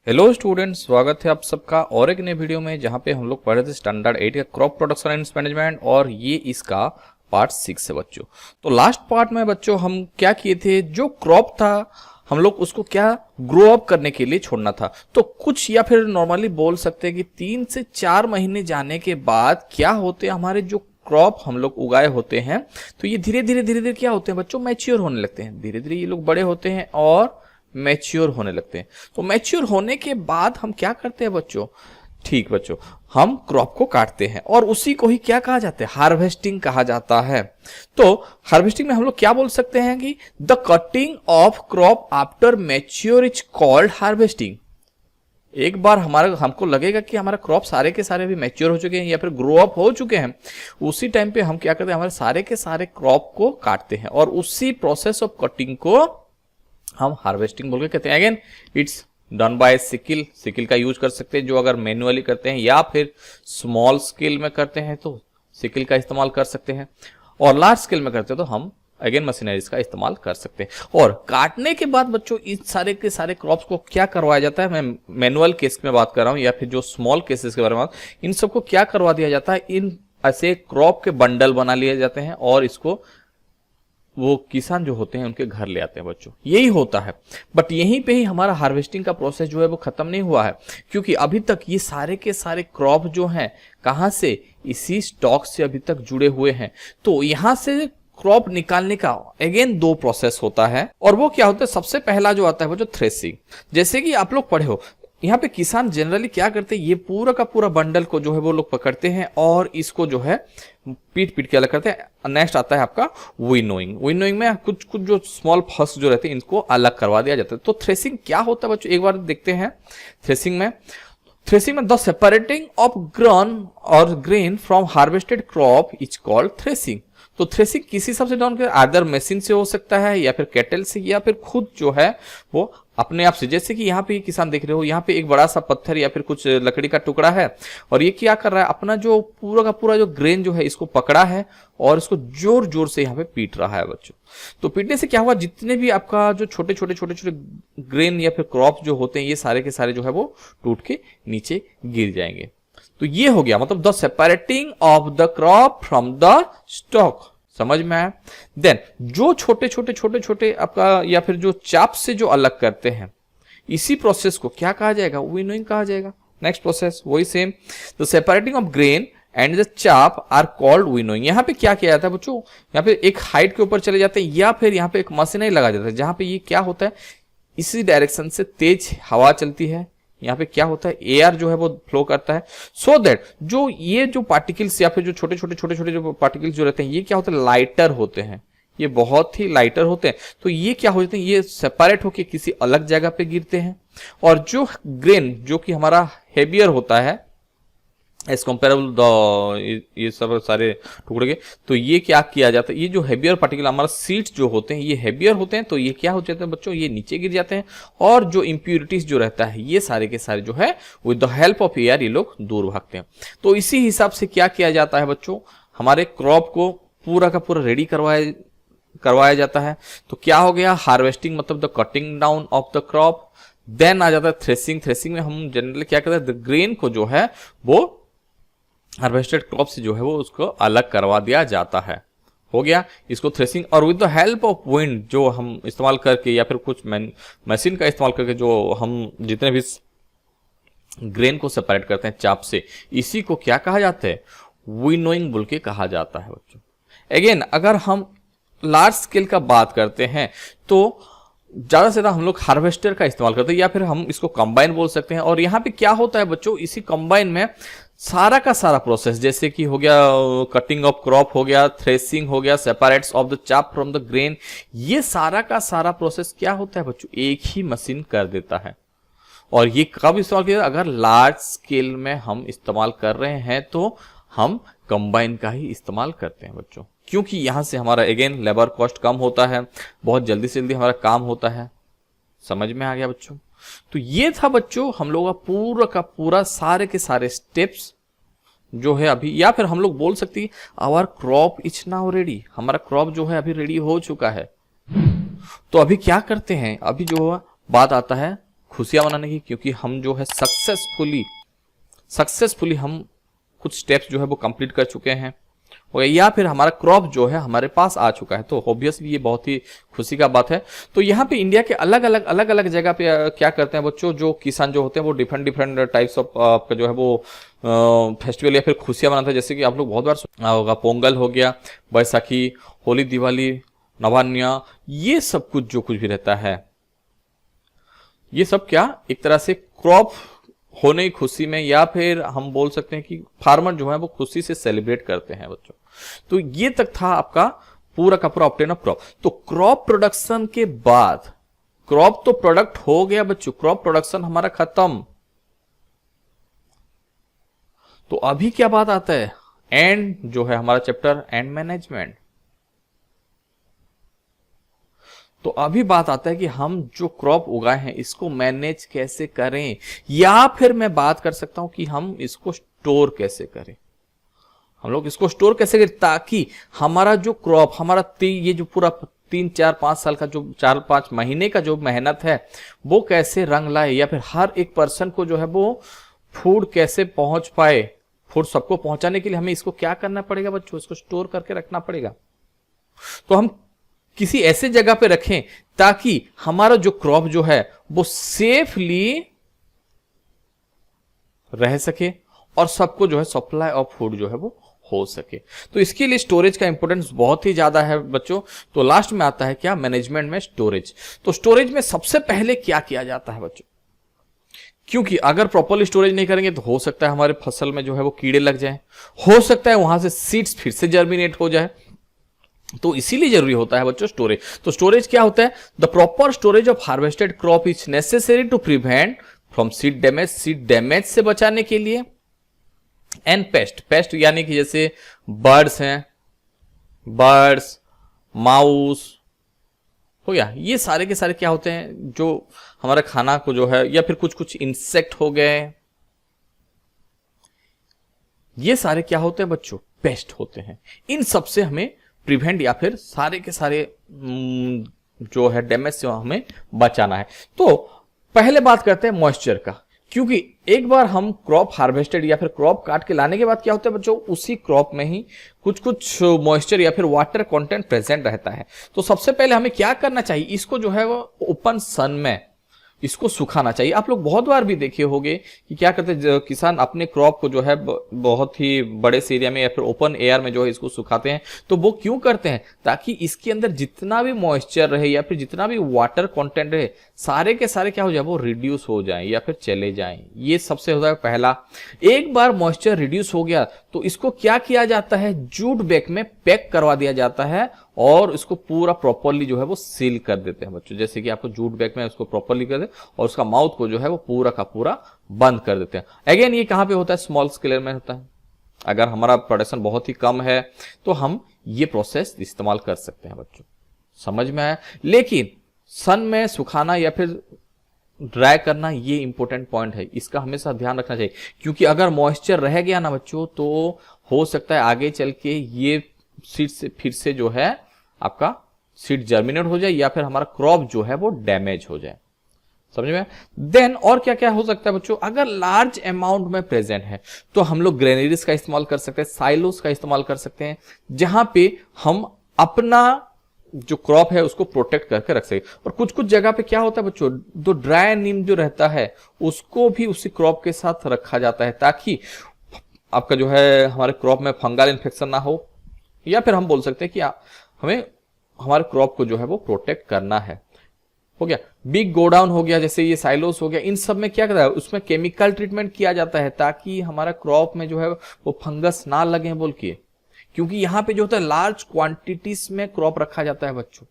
Hello students, स्वागत है आप सबका और एक नए वीडियो में जहां पे हम लोग पढ़ रहे थे स्टैंडर्ड 8 का क्रॉप प्रोडक्शन एंड मैनेजमेंट और ये इसका पार्ट 6 है बच्चों। तो लास्ट पार्ट में बच्चों हम क्या किए थे, जो क्रॉप था हम लोग उसको क्या ग्रो अप करने के लिए छोड़ना था। तो कुछ या फिर नॉर्मली बोल सकते हैं कि 3 से 4 महीने जाने के बाद क्या होते हैं, हमारे जो क्रॉप हम लोग उगाए होते हैं तो ये धीरे धीरे क्या होते हैं बच्चों, मैच्योर होने लगते हैं। धीरे धीरे ये लोग बड़े होते हैं और मैच्योर होने लगते हैं। तो मैच्योर होने के बाद हम क्या करते हैं बच्चों, ठीक बच्चों, हम क्रॉप को काटते हैं और उसी को ही क्या कहा जाता है, हार्वेस्टिंग कहा जाता है। तो हार्वेस्टिंग में हम लोग क्या बोल सकते हैं कि the cutting of crop after mature is called harvesting. एक बार हमको लगेगा कि हमारा क्रॉप सारे के सारे भी मैच्योर हो चुके हैं या फिर ग्रो अप हो चुके हैं, उसी टाइम पे हम क्या करते हैं, हमारे सारे के सारे क्रॉप को काटते हैं और उसी प्रोसेस ऑफ कटिंग को हम हार्वेस्टिंग बोल के कहते हैं। Again it's done by sickle का यूज कर सकते हैं जो अगर मैन्युअली करते हैं, या फिर स्मॉल स्केल में करते हैं तो सिकिल का इस्तेमाल कर सकते हैं, और लार्ज स्केल में करते हैं तो हम अगेन मशीनरीज का इस्तेमाल कर सकते हैं। और काटने के बाद बच्चों इस सारे के सारे क्रॉप्स को क्या करवाया जाता है, मैं मैनुअल केस में बात कर रहा हूं या फिर जो स्मॉल केसेस के बारे में, इन सबको क्या करवा दिया जाता है, इन ऐसे क्रॉप के बंडल बना लिए जाते हैं और इसको वो किसान जो होते हैं उनके घर ले आते हैं बच्चों। यही होता है, बट यहीं पे ही हमारा हार्वेस्टिंग का प्रोसेस जो है वो खत्म नहीं हुआ है, क्योंकि अभी तक ये सारे के सारे क्रॉप जो हैं कहां से, इसी स्टॉक से अभी तक जुड़े हुए हैं। तो यहां से क्रॉप निकालने का अगेन 2 प्रोसेस होता है, और वो क्या होता है, सबसे पहला जो आता है वो जो थ्रेसिंग। जैसे कि आप लोग पढ़े हो, यहाँ पे किसान जनरली क्या करते हैं, ये पूरा का पूरा बंडल को जो है वो लोग पकड़ते हैं और इसको जो है पीट के अलग करते हैं। नेक्स्ट आता है आपका विनोइंग में कुछ जो स्मॉल फर्स्ट जो रहते हैं इनको अलग करवा दिया जाता है। तो थ्रेसिंग क्या होता है बच्चों, एक बार देखते हैं। थ्रेसिंग में the separating of grain from harvested crop is called threshing. तो थ्रेसिंग किसी हिसाब से डाउन कर, आदर मशीन से हो सकता है या फिर कैटल से या फिर खुद जो है वो अपने आप से। जैसे कि यहाँ पे किसान देख रहे हो, यहाँ पे एक बड़ा सा पत्थर या फिर कुछ लकड़ी का टुकड़ा है और ये क्या कर रहा है, अपना जो पूरा का पूरा जो ग्रेन जो है इसको पकड़ा है और इसको जोर जोर से यहाँ पे पीट रहा है बच्चों। तो पीटने से क्या हुआ, जितने भी आपका जो छोटे छोटे ग्रेन या फिर क्रॉप जो होते हैं ये सारे के सारे जो है वो टूट के नीचे गिर जाएंगे। तो ये हो गया मतलब the separating of the crop from the stock. समझ में आया। देन जो छोटे आपका या फिर जो चाप से जो अलग करते हैं, इसी प्रोसेस को क्या कहा जाएगा, विनोइंग कहा जाएगा। नेक्स्ट प्रोसेस वही same, the separating of grain and the चाप आर कॉल्ड विनोइंग। यहाँ पे क्या किया जाता है बच्चों, यहाँ पे एक हाइट के ऊपर चले जाते हैं या फिर यहाँ पे एक मशीनरी लगा जाता है, जहां पे ये क्या होता है, इसी डायरेक्शन से तेज हवा चलती है, यहाँ पे क्या होता है, एयर जो है वो फ्लो करता है, सो दैट जो ये जो पार्टिकल्स या फिर जो छोटे छोटे जो पार्टिकल्स जो रहते हैं ये क्या होते हैं, लाइटर होते हैं, ये बहुत ही लाइटर होते हैं। तो ये क्या होते हैं, ये सेपरेट होके किसी अलग जगह पे गिरते हैं। और जो ग्रेन जो कि हमारा हेवियर होता है एज कंपेरेबल द ये सब सारे टुकड़े के, तो ये क्या किया जाता है, ये जो हेवियर पार्टिकल हमारा सीड्स जो होते हैं ये हेवियर होते हैं, तो ये क्या हो जाते हैं बच्चों, ये नीचे गिर जाते हैं और जो इंप्यूरिटीज जो रहता है ये सारे के सारे जो है with the help of air ये लोग दूर भागते हैं। तो इसी हिसाब से क्या किया जाता है बच्चों, हमारे क्रॉप को पूरा का पूरा रेडी करवाया जाता है। तो क्या हो गया, हार्वेस्टिंग मतलब the cutting down of the crop. Then आ जाता है थ्रेसिंग में हम जनरली क्या करते हैं, द ग्रेन को जो है वो हार्वेस्टेड क्रॉप से जो है वो उसको अलग करवा दिया जाता है। हो गया इसको थ्रेसिंग। और with the help of wind जो हम इस्तेमाल करके या फिर कुछ मशीन का इस्तेमाल करके जो हम जितने भी ग्रेन को सेपरेट करते हैं चाप से, इसी को क्या कहा जाता है, विनोइंग बोल के कहा जाता है बच्चों। अगेन अगर हम लार्ज स्केल का बात करते हैं तो ज्यादा से ज्यादा हम लोग हार्वेस्टर का इस्तेमाल करते हैं या फिर हम इसको कंबाइन बोल सकते हैं। और यहाँ पे क्या होता है बच्चों, इसी कंबाइन में सारा का सारा प्रोसेस, जैसे कि हो गया कटिंग ऑफ क्रॉप हो गया, थ्रेसिंग हो गया, सेपरेट्स ऑफ द चाप फ्रॉम द ग्रेन, ये सारा का सारा प्रोसेस क्या होता है बच्चों, एक ही मशीन कर देता है। और ये कब इस्तेमाल किया, अगर लार्ज स्केल में हम इस्तेमाल कर रहे हैं तो हम कंबाइन का ही इस्तेमाल करते हैं बच्चों, क्योंकि यहां से हमारा अगेन लेबर कॉस्ट कम होता है, बहुत जल्दी से जल्दी हमारा काम होता है। समझ में आ गया बच्चों। तो ये था बच्चों हम लोग का पूरा सारे के सारे स्टेप्स जो है अभी, या फिर हम लोग बोल सकते हैं our crop is now ready, हमारा क्रॉप जो है अभी रेडी हो चुका है। तो अभी क्या करते हैं, अभी जो बात आता है खुशियां मनाने की, क्योंकि हम जो है सक्सेसफुली हम कुछ स्टेप्स जो है वो कंप्लीट कर चुके हैं, या फिर हमारा क्रॉप जो है हमारे पास आ चुका है। तो ऑब्वियसली ये बहुत ही खुशी का बात है। तो यहाँ पे इंडिया के अलग अलग जगह पे क्या करते हैं बच्चों, जो किसान जो होते हैं वो डिफरेंट टाइप्स ऑफ आपका जो है वो फेस्टिवल या फिर खुशियां मनाते हैं। जैसे कि आप लोग बहुत बार सुना होगा, पोंगल हो गया, बैसाखी, होली, दिवाली, नवान्या, ये सब कुछ जो कुछ भी रहता है, ये सब क्या एक तरह से क्रॉप होने की खुशी में, या फिर हम बोल सकते हैं कि फार्मर जो है वो खुशी से सेलिब्रेट करते हैं बच्चों। तो ये तक था आपका पूरा का पूरा ऑब्टेन ऑफ क्रॉप। तो क्रॉप प्रोडक्शन के बाद, क्रॉप तो प्रोडक्ट हो गया बच्चों, क्रॉप प्रोडक्शन हमारा खत्म। तो अभी क्या बात आता है, एंड जो है हमारा चैप्टर एंड मैनेजमेंट। तो अभी बात आता है कि हम जो क्रॉप उगाए हैं इसको मैनेज कैसे करें, या फिर मैं बात कर सकता हूं कि हम इसको स्टोर कैसे करें। हम लोग इसको स्टोर कैसे करें ताकि हमारा जो क्रॉप, हमारा ये जो पूरा 3-4-5 साल का, जो 4-5 महीने का जो मेहनत है वो कैसे रंग लाए, या फिर हर एक पर्सन को जो है वो फूड कैसे पहुंच पाए। फूड सबको पहुंचाने के लिए हमें इसको क्या करना पड़ेगा बच्चों, इसको स्टोर करके रखना पड़ेगा। तो हम किसी ऐसे जगह पे रखें ताकि हमारा जो क्रॉप जो है वो सेफली रह सके और सबको जो है सप्लाई ऑफ फूड जो है वो हो सके। तो इसके लिए स्टोरेज का इंपॉर्टेंस बहुत ही ज्यादा है बच्चों। तो लास्ट में आता है क्या, मैनेजमेंट में स्टोरेज। तो स्टोरेज में सबसे पहले क्या किया जाता है बच्चों, क्योंकि अगर प्रॉपरली स्टोरेज नहीं करेंगे तो हो सकता है हमारे फसल में जो है वो कीड़े लग जाएं, हो सकता है वहां से सीड्स फिर से जर्मिनेट हो जाए। तो इसीलिए जरूरी होता है बच्चों स्टोरेज। तो स्टोरेज क्या होता है, the proper storage of harvested crop is necessary to prevent from seed damage से बचाने के लिए, एंड पेस्ट यानी कि जैसे बर्ड्स हैं, बर्ड्स, माउस हो गया, ये सारे के सारे क्या होते हैं जो हमारे खाना को जो है, या फिर कुछ इंसेक्ट हो गए, ये सारे क्या होते हैं बच्चों, पेस्ट होते हैं। इन सब से हमें प्रिवेंट या फिर सारे के सारे जो है डैमेज से हमें बचाना है। तो पहले बात करते हैं मॉइस्चर का, क्योंकि एक बार हम क्रॉप हार्वेस्टेड या फिर क्रॉप काट के लाने के बाद क्या होता है बच्चों, उसी क्रॉप में ही कुछ मॉइस्चर या फिर वाटर कंटेंट प्रेजेंट रहता है। तो सबसे पहले हमें क्या करना चाहिए, इसको जो है वो ओपन सन में इसको सुखाना चाहिए। आप लोग बहुत बार भी देखे होंगे कि क्या करते हैं किसान अपने क्रॉप को जो है बहुत ही बड़े से एरिया में या फिर ओपन एयर में जो है इसको सुखाते हैं। तो वो क्यों करते हैं, ताकि इसके अंदर जितना भी मॉइस्चर रहे या फिर जितना भी वाटर कंटेंट रहे, सारे के सारे क्या हो जाए, वो रिड्यूस हो जाए या फिर चले जाएं। ये सबसे होता है पहला। एक बार मॉइस्चर रिड्यूस हो गया तो इसको क्या किया जाता है, जूट बैग में पैक करवा दिया जाता है और इसको पूरा प्रॉपरली जो है वो सील कर देते हैं बच्चों। जैसे कि आपको जूट बैग में उसको प्रॉपरली कर दे और उसका माउथ को जो है वो पूरा का पूरा बंद कर देते हैं। अगेन ये कहां पे होता है, स्मॉल स्केल में होता है। अगर हमारा प्रोडक्शन बहुत ही कम है तो हम ये प्रोसेस इस्तेमाल कर सकते हैं बच्चों, समझ में आया। लेकिन सन में सुखाना या फिर ड्राई करना ये इंपॉर्टेंट पॉइंट है, इसका हमेशा ध्यान रखना चाहिए, क्योंकि अगर मॉइस्चर रह गया ना बच्चों तो हो सकता है आगे चल के ये सीड से फिर से जो है आपका सीड जर्मिनेट हो जाए या फिर हमारा क्रॉप जो है वो डैमेज हो जाए, समझ में। देन और क्या क्या हो सकता है बच्चों, अगर लार्ज अमाउंट में प्रेजेंट है तो हम लोग ग्रेनरीज का इस्तेमाल कर सकते हैं, साइलोस का इस्तेमाल कर सकते हैं, जहां पे हम अपना जो क्रॉप है उसको प्रोटेक्ट करके रख सके। और कुछ जगह पे क्या होता है बच्चों, जो ड्राई नीम जो रहता है उसको भी उसी क्रॉप के साथ रखा जाता है, ताकि आपका जो है हमारे क्रॉप में फंगल इन्फेक्शन ना हो, या फिर हम बोल सकते हैं कि हमें हमारे क्रॉप को जो है वो प्रोटेक्ट करना है। हो गया बिग गोडाउन हो गया, जैसे ये साइलोस हो गया, इन सब में क्या करता है, उसमें केमिकल ट्रीटमेंट किया जाता है ताकि हमारा क्रॉप में जो है वो फंगस ना लगे बोल के, क्योंकि यहाँ पे जो होता है लार्ज क्वांटिटीज में क्रॉप रखा जाता है बच्चों।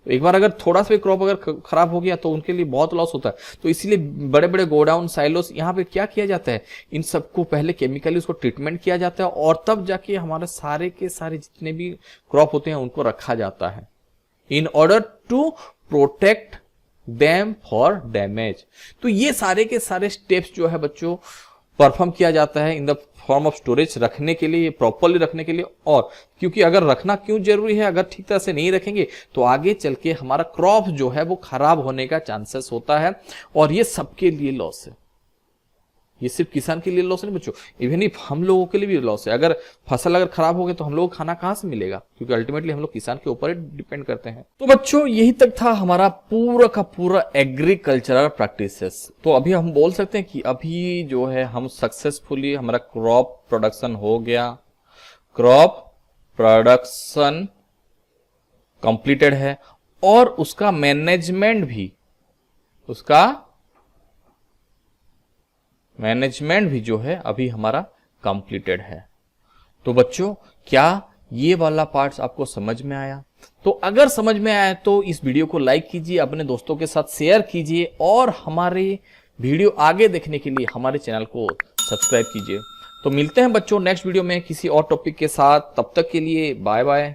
तो एक बार अगर थोड़ा सा भी क्रॉप अगर खराब हो गया तो उनके लिए बहुत लॉस होता है। तो इसीलिए बड़े बड़े गोडाउन, साइलोस, यहाँ पे क्या किया जाता है, इन सबको पहले केमिकली उसको ट्रीटमेंट किया जाता है और तब जाके हमारे सारे के सारे जितने भी क्रॉप होते हैं उनको रखा जाता है, in order to protect them for damage. तो ये सारे के सारे स्टेप्स जो है बच्चों परफॉर्म किया जाता है in the form of storage, रखने के लिए, प्रॉपरली रखने के लिए। और क्योंकि अगर रखना क्यों जरूरी है, अगर ठीक तरह से नहीं रखेंगे तो आगे चल के हमारा क्रॉप जो है वो खराब होने का चांसेस होता है, और ये सबके लिए लॉस है। ये सिर्फ किसान के लिए लॉस नहीं बच्चों, इवन ही हम लोगों के लिए भी लॉस है। अगर फसल अगर खराब हो गई तो हम लोगों को खाना कहां से मिलेगा, क्योंकि अल्टीमेटली हम लोग किसान के ऊपर ही डिपेंड करते हैं। तो बच्चों यही तक था हमारा पूरा का पूरा एग्रीकल्चरल प्रैक्टिसेस। तो अभी हम बोल सकते हैं कि अभी जो है हम सक्सेसफुली हमारा क्रॉप प्रोडक्शन हो गया, क्रॉप प्रोडक्शन कंप्लीटेड है, और उसका मैनेजमेंट भी जो है अभी हमारा कंप्लीटेड है। तो बच्चों क्या ये वाला पार्ट्स आपको समझ में आया? तो अगर समझ में आया तो इस वीडियो को लाइक कीजिए, अपने दोस्तों के साथ शेयर कीजिए, और हमारे वीडियो आगे देखने के लिए हमारे चैनल को सब्सक्राइब कीजिए। तो मिलते हैं बच्चों नेक्स्ट वीडियो में किसी और टॉपिक के साथ, तब तक के लिए बाय बाय।